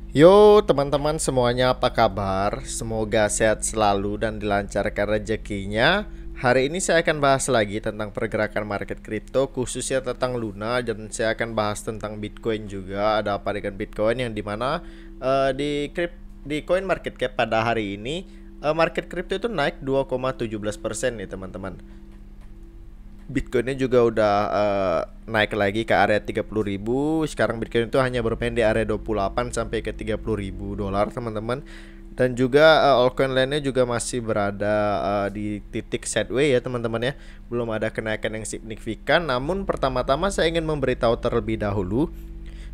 Yo teman-teman semuanya, apa kabar? Semoga sehat selalu dan dilancarkan rezekinya. Hari ini saya akan bahas lagi tentang pergerakan market kripto, khususnya tentang Luna, dan saya akan bahas tentang Bitcoin juga. Ada apa dengan Bitcoin yang dimana di Coin Market Cap pada hari ini market kripto itu naik 2,17% nih teman-teman. Bitcoinnya juga udah naik lagi ke area 30.000. Sekarang Bitcoin itu hanya bermain di area 28 sampai ke 30.000 dolar, teman-teman. Dan juga altcoin lainnya juga masih berada di titik sideways ya, teman-teman ya. Belum ada kenaikan yang signifikan. Namun pertama-tama saya ingin memberitahu terlebih dahulu,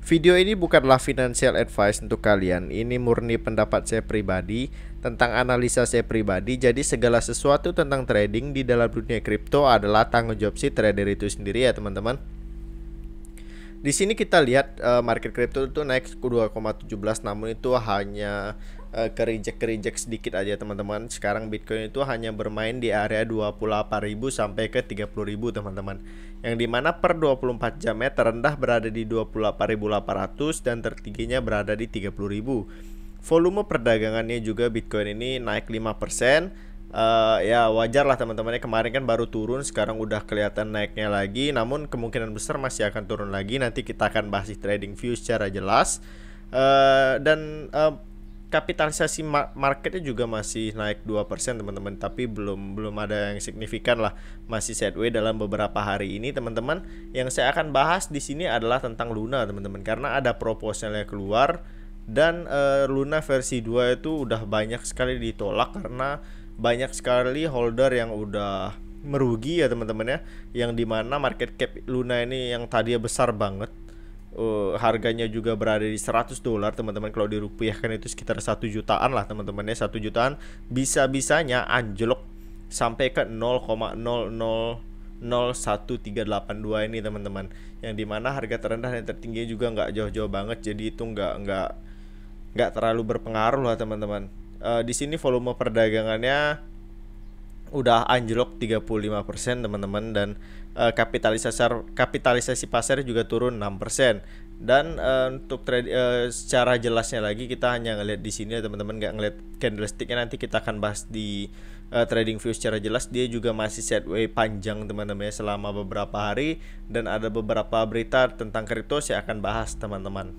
video ini bukanlah financial advice untuk kalian. Ini murni pendapat saya pribadi, tentang analisa saya pribadi. Jadi segala sesuatu tentang trading di dalam dunia kripto adalah tanggung jawab si trader itu sendiri ya, teman-teman. Di sini kita lihat market crypto itu naik 2,17, namun itu hanya ke-reject sedikit aja, teman-teman. Sekarang Bitcoin itu hanya bermain di area 28.000 sampai ke 30.000, teman-teman. Yang dimana per 24 jamnya terendah berada di 28.800 dan tertingginya berada di 30.000. Volume perdagangannya juga Bitcoin ini naik 5%. Ya wajar lah teman-teman ya, kemarin kan baru turun, sekarang udah kelihatan naiknya lagi, namun kemungkinan besar masih akan turun lagi. Nanti kita akan bahas di trading view secara jelas. Dan kapitalisasi marketnya juga masih naik 2% teman-teman, tapi belum ada yang signifikan lah, masih sideways dalam beberapa hari ini, teman-teman. Yang saya akan bahas di sini adalah tentang Luna, teman-teman, karena ada proposalnya keluar. Dan Luna versi 2 itu udah banyak sekali ditolak karena banyak sekali holder yang udah merugi ya, teman-teman ya. Yang dimana market cap Luna ini yang tadinya besar banget, harganya juga berada di 100 dolar, teman-teman. Kalau dirupiahkan itu sekitar 1 jutaan lah, teman-teman ya. 1 jutaan bisa-bisanya anjlok sampai ke 0,00013882 ini, teman-teman. Yang dimana harga terendah dan tertinggi juga nggak jauh-jauh banget, jadi itu nggak terlalu berpengaruh lah, teman-teman. Di sini volume perdagangannya udah anjlok 35%, teman-teman, dan kapitalisasi pasar juga turun 6%. Dan untuk trade secara jelasnya lagi kita hanya ngelihat di sini ya, teman-teman, nggak ngelihat candlesticknya. Nanti kita akan bahas di trading view secara jelas. Dia juga masih sideways panjang, teman-teman ya, selama beberapa hari, dan ada beberapa berita tentang kripto saya akan bahas, teman-teman.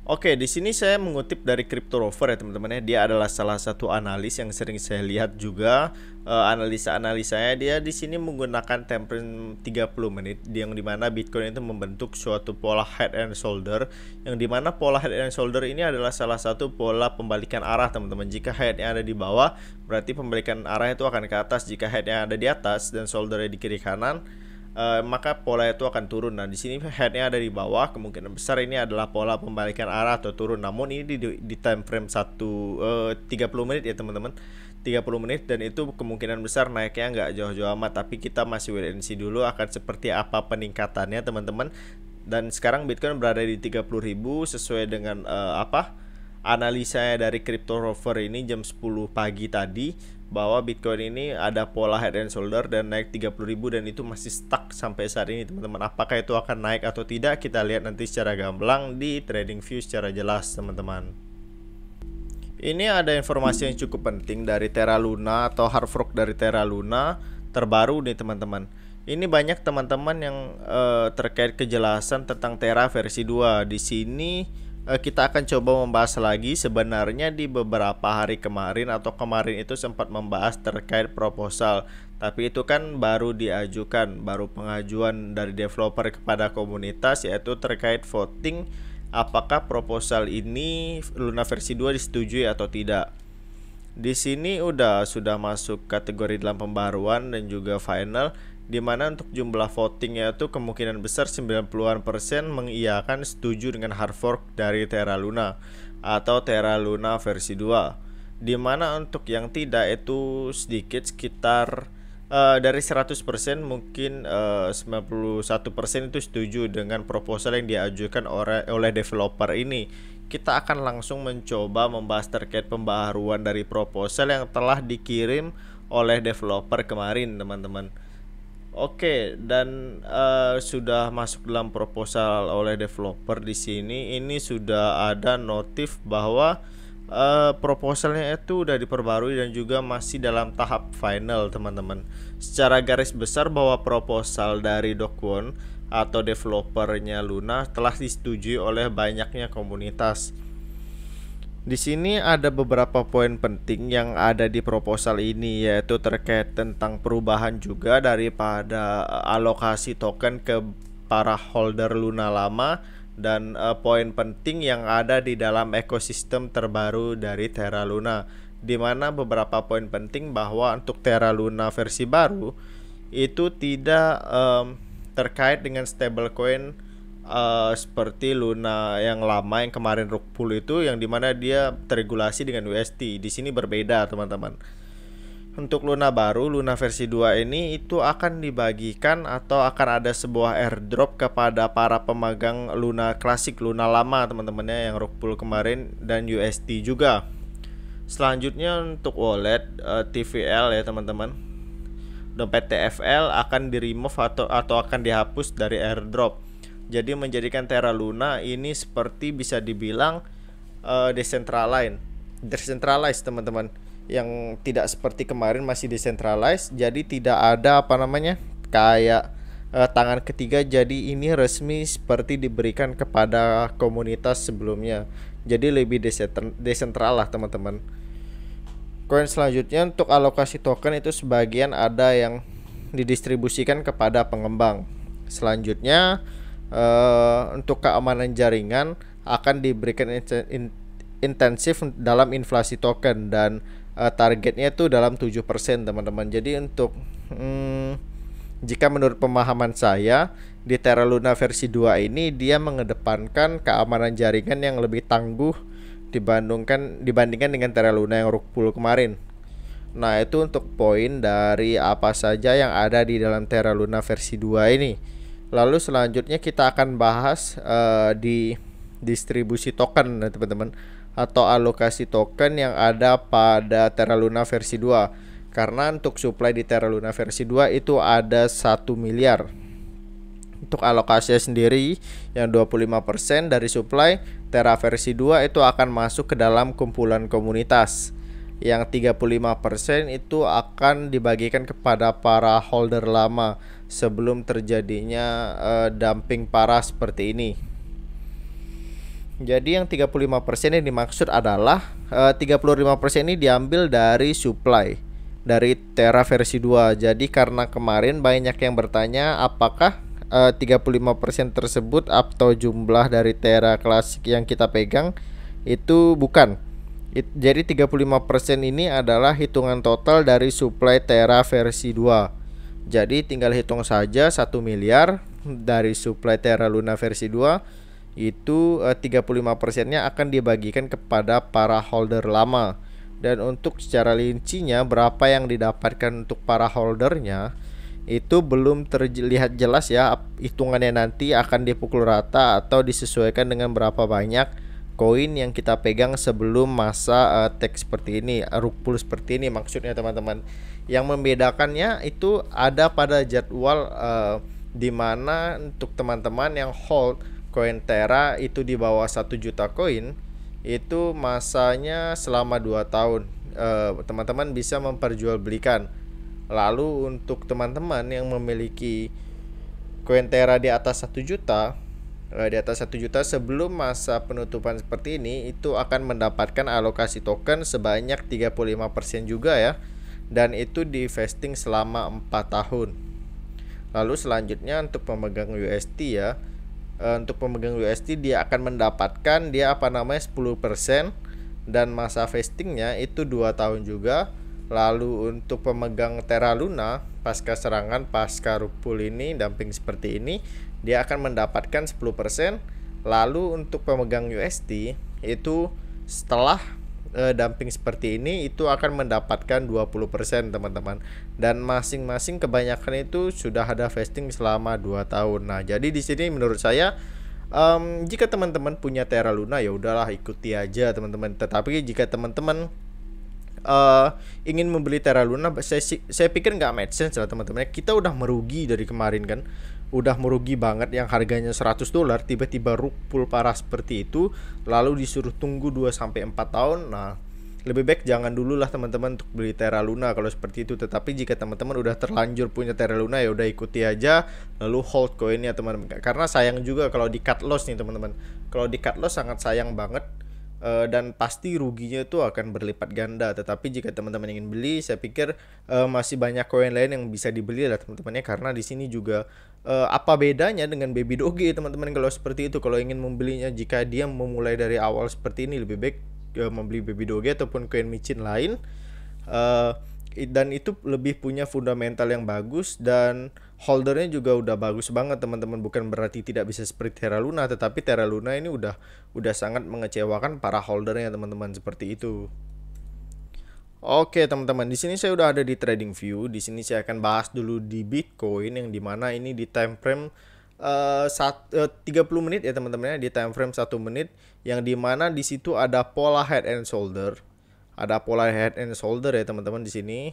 Oke, di sini saya mengutip dari Crypto Rover ya, teman-teman ya. Dia adalah salah satu analis yang sering saya lihat juga analisa-analisanya. Dia di sini menggunakan time frame 30 menit, yang dimana Bitcoin itu membentuk suatu pola head and shoulder, yang dimana pola head and shoulder ini adalah salah satu pola pembalikan arah, teman-teman. Jika headnya ada di bawah, berarti pembalikan arah itu akan ke atas. Jika headnya ada di atas dan shouldernya di kiri kanan, maka pola itu akan turun. Nah, di sini headnya ada di bawah, kemungkinan besar ini adalah pola pembalikan arah atau turun. Namun ini di time frame 30 menit ya, teman-teman. 30 menit, dan itu kemungkinan besar naiknya nggak jauh-jauh amat, tapi kita masih wait and see dulu akan seperti apa peningkatannya, teman-teman. Dan sekarang Bitcoin berada di 30.000 sesuai dengan analisanya dari Crypto Rover ini jam 10 pagi tadi, bahwa Bitcoin ini ada pola head and shoulder dan naik 30.000, dan itu masih stuck sampai saat ini, teman-teman. Apakah itu akan naik atau tidak, kita lihat nanti secara gamblang di trading view secara jelas, teman-teman. Ini ada informasi yang cukup penting dari Terra Luna atau hard fork dari Terra Luna terbaru nih, teman-teman. Ini banyak teman-teman yang terkait kejelasan tentang Terra versi 2. Di sini kita akan coba membahas lagi. Sebenarnya di beberapa hari kemarin atau kemarin itu sempat membahas terkait proposal, tapi itu kan baru diajukan, baru pengajuan dari developer kepada komunitas, yaitu terkait voting apakah proposal ini Luna versi 2 disetujui atau tidak. Di sini sudah masuk kategori dalam pembaruan dan juga final, di mana untuk jumlah votingnya itu kemungkinan besar 90-an% mengiyakan setuju dengan hard fork dari Terra Luna atau Terra Luna versi 2. Di mana untuk yang tidak itu sedikit, sekitar dari 100% mungkin 91% itu setuju dengan proposal yang diajukan oleh developer ini. Kita akan langsung mencoba membahas terkait pembaharuan dari proposal yang telah dikirim oleh developer kemarin, teman-teman. Oke, dan sudah masuk dalam proposal oleh developer di sini. Ini sudah ada notif bahwa proposalnya itu udah diperbarui dan juga masih dalam tahap final, teman-teman. Secara garis besar bahwa proposal dari Dokwon atau developernya Luna telah disetujui oleh banyaknya komunitas. Di sini ada beberapa poin penting yang ada di proposal ini, yaitu terkait tentang perubahan juga daripada alokasi token ke para holder Luna lama, dan poin penting yang ada di dalam ekosistem terbaru dari Terra Luna, di mana beberapa poin penting bahwa untuk Terra Luna versi baru itu tidak terkait dengan stablecoin seperti Luna yang lama yang kemarin rug pull itu, yang dimana dia terregulasi dengan UST. Di sini berbeda, teman-teman. Untuk Luna baru, Luna versi 2 ini itu akan dibagikan atau akan ada sebuah airdrop kepada para pemegang Luna klasik, Luna lama, teman-temannya yang rug pull kemarin, dan UST juga. Selanjutnya untuk wallet TVL ya, teman-teman. Dompet TFL akan di remove atau akan dihapus dari airdrop. Jadi menjadikan Terra Luna ini seperti bisa dibilang decentralized, teman-teman. Yang tidak seperti kemarin masih decentralized. Jadi tidak ada kayak tangan ketiga. Jadi ini resmi seperti diberikan kepada komunitas sebelumnya. Jadi lebih desentral lah, teman-teman. Koin selanjutnya untuk alokasi token itu sebagian ada yang didistribusikan kepada pengembang. Selanjutnya untuk keamanan jaringan akan diberikan intensif dalam inflasi token, dan targetnya itu dalam 7%, teman-teman. Jadi untuk jika menurut pemahaman saya di Terra Luna versi 2 ini dia mengedepankan keamanan jaringan yang lebih tangguh dibandingkan dengan Terra Luna yang rug pull kemarin. Nah, itu untuk poin dari apa saja yang ada di dalam Terra Luna versi 2 ini. Lalu selanjutnya kita akan bahas di distribusi token, teman-teman, atau alokasi token yang ada pada Terra Luna versi 2. Karena untuk supply di Terra Luna versi 2 itu ada 1 miliar. Untuk alokasinya sendiri yang 25% dari supply Terra versi 2 itu akan masuk ke dalam kumpulan komunitas. Yang 35% itu akan dibagikan kepada para holder lama sebelum terjadinya dumping parah seperti ini. Jadi yang 35% yang dimaksud adalah 35% ini diambil dari supply dari Terra versi 2. Jadi karena kemarin banyak yang bertanya apakah 35% tersebut atau jumlah dari Terra klasik yang kita pegang, itu bukan. Jadi 35% ini adalah hitungan total dari supply Terra versi 2. Jadi tinggal hitung saja 1 miliar dari supply Terra Luna versi 2 itu 35%-nya akan dibagikan kepada para holder lama. Dan untuk secara rincinya berapa yang didapatkan untuk para holdernya itu belum terlihat jelas ya. Hitungannya nanti akan dipukul rata atau disesuaikan dengan berapa banyak koin yang kita pegang sebelum masa tag seperti ini, rug pull seperti ini maksudnya, teman-teman. Yang membedakannya itu ada pada jadwal di mana untuk teman-teman yang hold koin Terra itu di bawah 1 juta koin, itu masanya selama 2 tahun. Teman-teman bisa memperjualbelikan. Lalu untuk teman-teman yang memiliki koin Terra di atas 1 juta, sebelum masa penutupan seperti ini, itu akan mendapatkan alokasi token sebanyak 35% juga ya. Dan itu di vesting selama 4 tahun. Lalu selanjutnya untuk pemegang UST ya. Untuk pemegang UST dia akan mendapatkan 10% dan masa vestingnya itu 2 tahun juga. Lalu untuk pemegang Terra Luna pasca serangan, pasca rug pull ini, dumping seperti ini, dia akan mendapatkan 10%. Lalu untuk pemegang UST itu setelah dumping seperti ini itu akan mendapatkan 20%, teman-teman. Dan masing-masing kebanyakan itu sudah ada vesting selama 2 tahun. Nah, jadi di sini menurut saya jika teman-teman punya Terra Luna ya udahlah ikuti aja, teman-teman. Tetapi jika teman-teman ingin membeli Terra Luna, saya pikir nggak make sense lah teman-teman. Kita udah merugi dari kemarin kan, udah merugi banget yang harganya $100, tiba-tiba rug full parah seperti itu, lalu disuruh tunggu 2 sampai 4 tahun. Nah, lebih baik jangan dulu lah teman-teman untuk beli Terra Luna kalau seperti itu. Tetapi jika teman-teman udah terlanjur punya Terra Luna, ya udah ikuti aja, lalu hold koinnya teman-teman. Karena sayang juga kalau di cut loss nih teman-teman. Kalau di cut loss sangat sayang banget. Dan pasti ruginya itu akan berlipat ganda. Tetapi jika teman-teman ingin beli, saya pikir masih banyak koin lain yang bisa dibeli lah teman-teman ya. Karena di sini juga apa bedanya dengan Baby Doge teman-teman kalau seperti itu. Kalau ingin membelinya, jika dia memulai dari awal seperti ini, lebih baik membeli Baby Doge ataupun koin micin lain. Dan itu lebih punya fundamental yang bagus dan holdernya juga udah bagus banget teman-teman. Bukan berarti tidak bisa seperti Terra Luna, tetapi Terra Luna ini udah sangat mengecewakan para holdernya teman-teman, seperti itu. Oke teman-teman, di sini saya udah ada di Trading View. Di sini saya akan bahas dulu di Bitcoin, yang dimana ini di time frame 30 menit ya teman-teman ya, di time frame 1 menit, yang dimana di situ ada pola head and shoulder. Ada pola head and shoulder ya teman-teman di sini.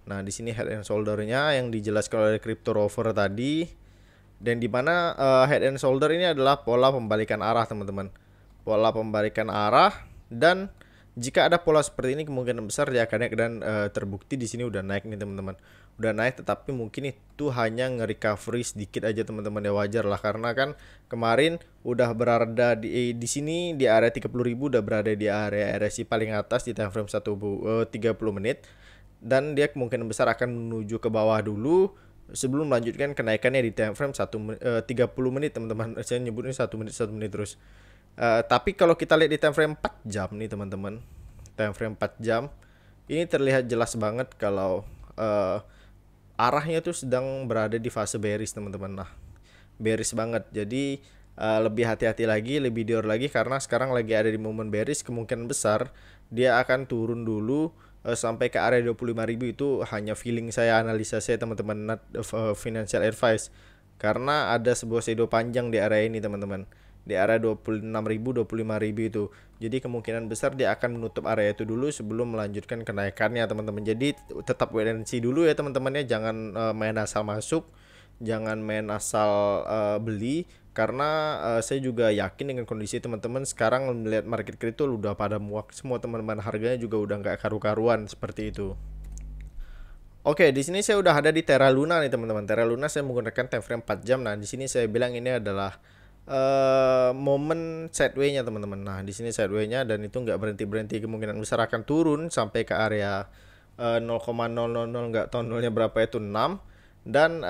Nah, di sini head and shouldernya yang dijelaskan oleh Crypto Rover tadi. Dan dimana head and shoulder ini adalah pola pembalikan arah teman-teman. Pola pembalikan arah, dan jika ada pola seperti ini kemungkinan besar dia akan naik, dan terbukti di sini udah naik nih teman-teman. Udah naik, tetapi mungkin itu hanya nge-recovery sedikit aja teman-teman ya, wajar lah karena kan kemarin udah berada di sini di area 30.000, udah berada di area RSI paling atas di time frame 30 menit, dan dia kemungkinan besar akan menuju ke bawah dulu sebelum melanjutkan kenaikannya di time frame 30 menit teman-teman. Saya nyebutnya 1 menit terus. Tapi kalau kita lihat di time frame 4 jam nih teman-teman, time frame 4 jam ini terlihat jelas banget kalau arahnya tuh sedang berada di fase bearish teman-teman. Nah, bearish banget. Jadi lebih hati-hati lagi, lebih dior lagi, karena sekarang lagi ada di momen bearish. Kemungkinan besar dia akan turun dulu sampai ke area 25.000. Itu hanya feeling saya, analisa saya teman-teman, not financial advice. Karena ada sebuah shadow panjang di area ini teman-teman, di area 26.000 25.000 itu. Jadi kemungkinan besar dia akan menutup area itu dulu sebelum melanjutkan kenaikannya teman-teman. Jadi tetap wait and see dulu ya teman-teman ya, jangan main asal masuk, jangan main asal beli, karena saya juga yakin dengan kondisi teman-teman sekarang melihat market crypto udah pada muak semua teman-teman, harganya juga udah nggak karu-karuan seperti itu. Oke, di sini saya udah ada di Terra Luna nih teman-teman. Terra Luna saya menggunakan time frame 4 jam. Nah, di sini saya bilang ini adalah momen sideway-nya teman-teman. Nah, di sini sideway-nya, dan itu nggak berhenti-berhenti, kemungkinan besar akan turun sampai ke area 0,000, nggak tahu nolnya berapa itu, 6. Dan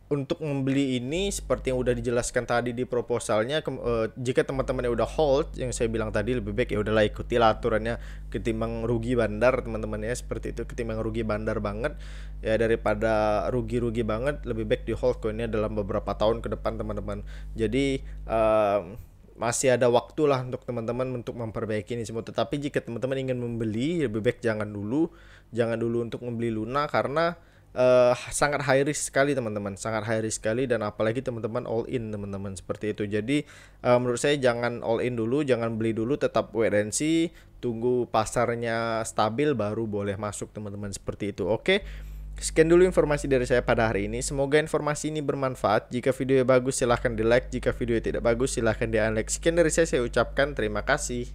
untuk membeli ini seperti yang udah dijelaskan tadi di proposalnya, jika teman-teman udah hold yang saya bilang tadi, lebih baik ya udahlah ikutilah aturannya, ketimbang rugi bandar teman-teman ya, seperti itu. Ketimbang rugi bandar banget ya, daripada rugi-rugi banget, lebih baik di hold koinnya dalam beberapa tahun ke depan teman-teman. Jadi masih ada waktu lah untuk teman-teman untuk memperbaiki ini semua. Tetapi jika teman-teman ingin membeli, lebih baik jangan dulu untuk membeli Luna, karena sangat high risk sekali teman-teman, sangat high risk sekali. Dan apalagi teman-teman all in teman-teman, seperti itu. Jadi menurut saya jangan all in dulu, jangan beli dulu, tetap wait and see, tunggu pasarnya stabil baru boleh masuk teman-teman, seperti itu. Oke, sekian dulu informasi dari saya pada hari ini. Semoga informasi ini bermanfaat. Jika video bagus silahkan di like, jika video tidak bagus silahkan di unlike. Sekian dari saya ucapkan terima kasih.